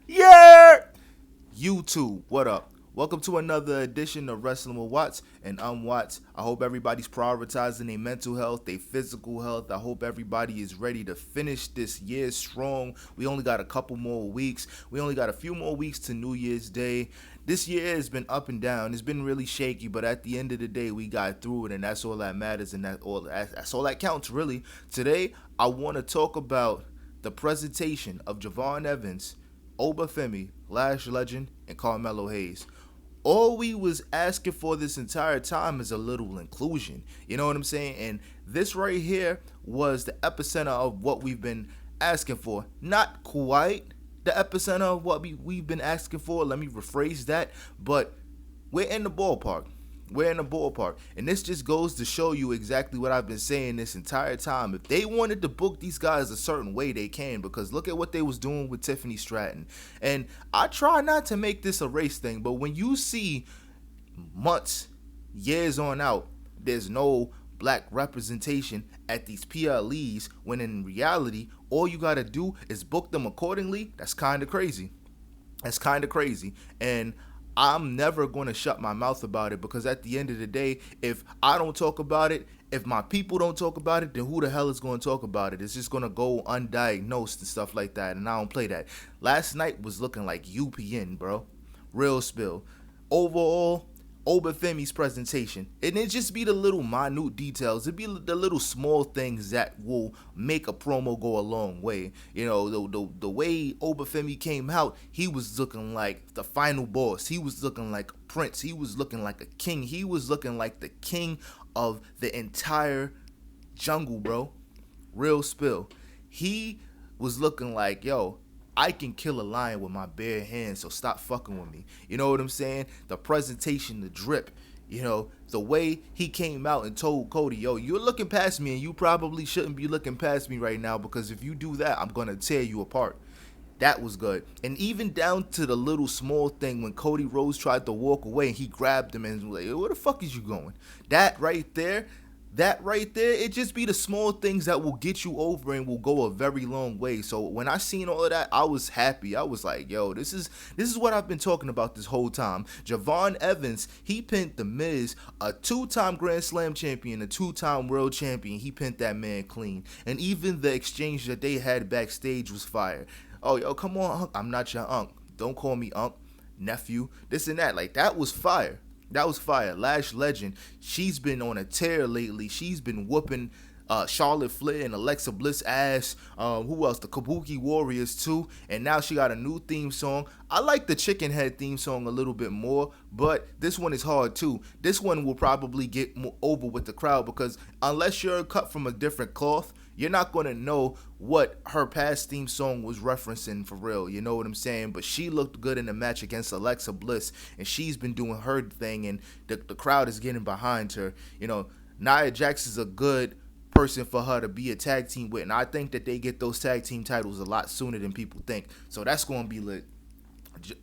Yeah! YouTube, what up? Welcome to another edition of Wrestling with Watts, and I'm Watts. I hope everybody's prioritizing their mental health, their physical health. I hope everybody is ready to finish this year strong. We only got a couple more weeks. We only got a few more weeks to New Year's Day. This year has been up and down. It's been really shaky, but at the end of the day, we got through it, and that's all that matters, and that's all that counts, really. Today, I want to talk about the presentation of Javon Evans, Obafemi, Lash Legend, and Carmelo Hayes. All we was asking for this entire time is a little inclusion. You know what I'm saying? And this right here was the epicenter of what we've been asking for. Not quite the epicenter of what we've been asking for. Let me rephrase that. But we're in the ballpark. We're in the ballpark. And this just goes to show you exactly what I've been saying this entire time. If they wanted to book these guys a certain way, they can. Because look at what they was doing with Tiffany Stratton. And I try not to make this a race thing, but when you see months, years on out, there's no black representation at these PLEs, when in reality, all you got to do is book them accordingly, that's kind of crazy. That's kind of crazy. And I'm never going to shut my mouth about it, because at the end of the day, if I don't talk about it, if my people don't talk about it, then who the hell is going to talk about it? It's just going to go undiagnosed and stuff like that, and I don't play that. Last night was looking like UPN, bro. Real spill. Overall, Obafemi's presentation, and it just be the little minute details. It be the little small things that will make a promo go a long way. You know, the way Obafemi came out, he was looking like the final boss. He was looking like a prince. He was looking like a king. He was looking like the king of the entire jungle, bro. Real spill. He was looking like, yo, I can kill a lion with my bare hands, so stop fucking with me. You know what I'm saying? The presentation, the drip, you know, the way he came out and told Cody, yo, you're looking past me, and you probably shouldn't be looking past me right now, because if you do that, I'm going to tear you apart. That was good. And even down to the little small thing when Cody Rhodes tried to walk away and he grabbed him and was like, where the fuck is you going? That right there, it just be the small things that will get you over and will go a very long way. So when I seen all of that, I was happy. I was like, yo, this is what I've been talking about this whole time. Javon Evans, he pinned The Miz, a two-time Grand Slam champion, a two-time world champion. He pinned that man clean. And even the exchange that they had backstage was fire. Oh, yo, come on, Unc. I'm not your Unc. Don't call me Unc, nephew, this and that. Like, that was fire. That was fire. Lash Legend, she's been on a tear lately. She's been whooping Charlotte Flair and Alexa Bliss ass. Who else? The Kabuki Warriors too. And now she got a new theme song. I like the Chicken Head theme song a little bit more, but this one is hard too. This one will probably get over with the crowd, because unless you're cut from a different cloth, you're not going to know what her past theme song was referencing for real. You know what I'm saying? But she looked good in the match against Alexa Bliss, and she's been doing her thing, and the crowd is getting behind her. You know, Nia Jax is a good person for her to be a tag team with, and I think that they get those tag team titles a lot sooner than people think. So that's going to be lit.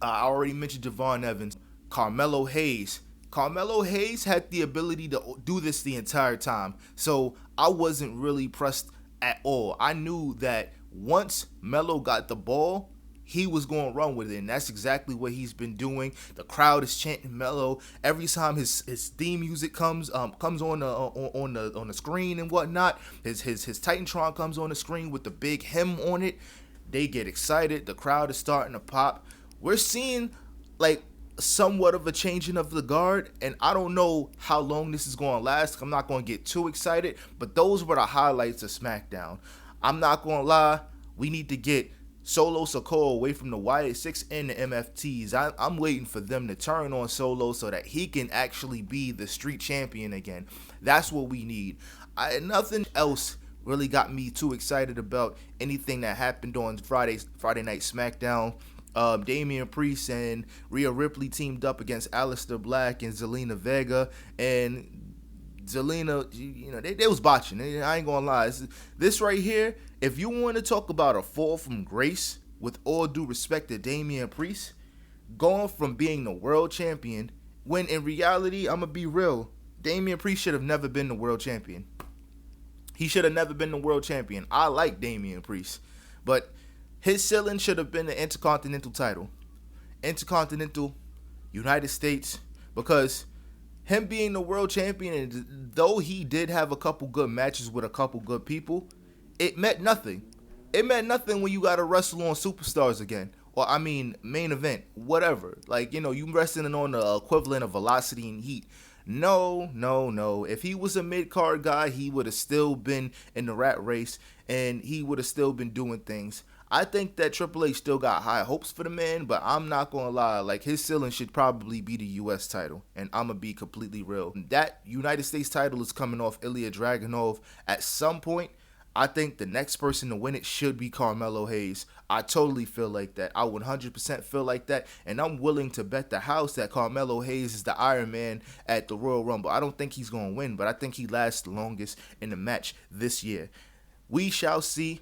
I already mentioned Javon Evans. Carmelo Hayes. Carmelo Hayes had the ability to do this the entire time, so I wasn't really pressed at all. I knew that once Melo got the ball, he was going to run with it, and that's exactly what he's been doing. The crowd is chanting Melo every time his theme music comes on the screen and whatnot. His Titantron comes on the screen with the big hymn on it. They get excited. The crowd is starting to pop. We're seeing like somewhat of a changing of the guard, and I don't know how long this is going to last. I'm not going to get too excited, but those were the highlights of Smackdown. I'm not going to lie, we need to get Solo Sikoa away from the Wyatt 6 and the MFTs. I'm waiting for them to turn on Solo so that he can actually be the street champion again. That's what we need. Nothing else really got me too excited about anything that happened on Friday Night Smackdown. Damian Priest and Rhea Ripley teamed up against Aleister Black and Zelina Vega, and Zelina, you know, they was botching. I ain't gonna lie. This right here, if you want to talk about a fall from grace, with all due respect to Damian Priest, going from being the world champion, when in reality, I'm gonna be real, Damian Priest should have never been the world champion. He should have never been the world champion. I like Damian Priest, but His ceiling should have been the Intercontinental title. Intercontinental, United States, because him being the world champion, and though he did have a couple good matches with a couple good people, it meant nothing. It meant nothing when you got to wrestle on superstars again. Or, I mean, main event, whatever. Like, you wrestling on the equivalent of velocity and heat. No, no, no. If he was a mid-card guy, he would have still been in the rat race, and he would have still been doing things. I think that Triple H still got high hopes for the man, but I'm not going to lie. Like, his ceiling should probably be the U.S. title, and I'm going to be completely real. That United States title is coming off Ilya Dragunov at some point. I think the next person to win it should be Carmelo Hayes. I totally feel like that. I 100% feel like that. And I'm willing to bet the house that Carmelo Hayes is the Iron Man at the Royal Rumble. I don't think he's going to win, but I think he lasts the longest in the match this year. We shall see.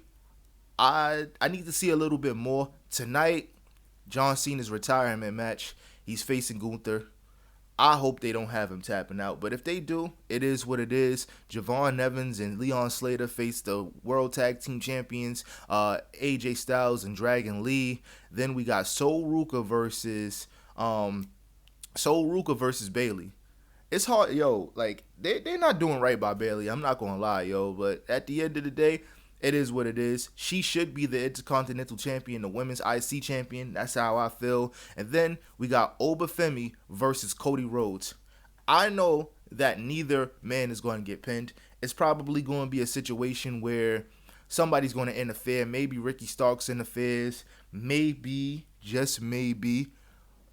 I need to see a little bit more. Tonight, John Cena's retirement match. He's facing Gunther. I hope they don't have him tapping out. But if they do, it is what it is. Javon Evans and Leon Slater face the World Tag Team Champions, AJ Styles and Dragon Lee. Then we got Sol Ruka versus Bayley. It's hard, yo. Like, they're not doing right by Bayley. I'm not going to lie, yo. But at the end of the day, it is what it is. She should be the Intercontinental Champion, the Women's IC Champion. That's how I feel. And then we got Obafemi versus Cody Rhodes. I know that neither man is going to get pinned. It's probably going to be a situation where somebody's going to interfere. Maybe Ricky Starks interferes. Maybe, just maybe,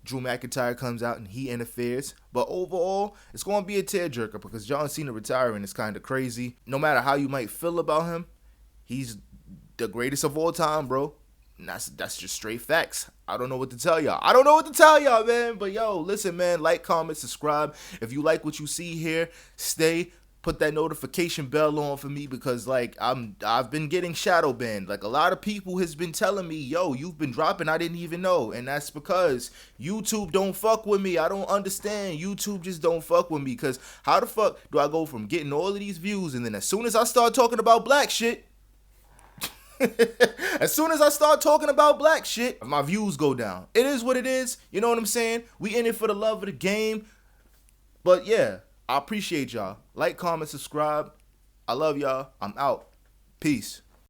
Drew McIntyre comes out and he interferes. But overall, it's going to be a tearjerker because John Cena retiring is kind of crazy. No matter how you might feel about him, he's the greatest of all time, bro. And that's just straight facts. I don't know what to tell y'all. Man. But yo, listen, man. Like, comment, subscribe. If you like what you see here, stay. Put that notification bell on for me because, like, I've been getting shadow banned. Like, a lot of people has been telling me, yo, you've been dropping. I didn't even know. And that's because YouTube don't fuck with me. I don't understand. YouTube just don't fuck with me because how the fuck do I go from getting all of these views and then as soon as I start talking about black shit, as soon as I start talking about black shit, my views go down. It is what it is. You know what I'm saying? We in it for the love of the game. But yeah, I appreciate y'all. Like, comment, subscribe. I love y'all. I'm out. Peace.